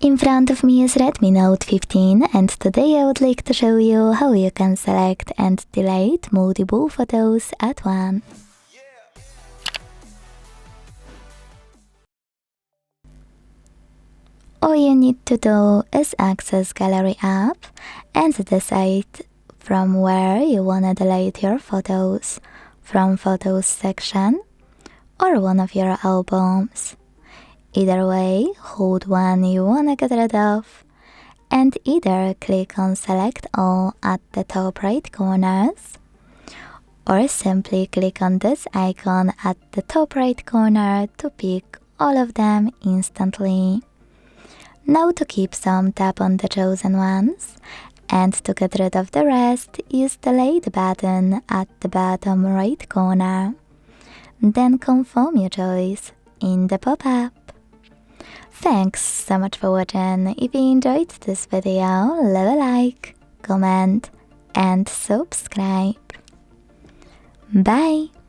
In front of me is Redmi Note 15 and today I would like to show you how you can select and delete multiple photos at once. All you need to do is access Gallery app and decide from where you wanna delete your photos, from Photos section or one of your albums. Either way, hold one you wanna get rid of and either click on Select All at the top right corners or simply click on this icon at the top right corner to pick all of them instantly. Now to keep some, tap on the chosen ones, and to get rid of the rest, use the Delete button at the bottom right corner. Then confirm your choice in the pop-up. Thanks so much for watching. If you enjoyed this video, leave a like, comment and subscribe. Bye!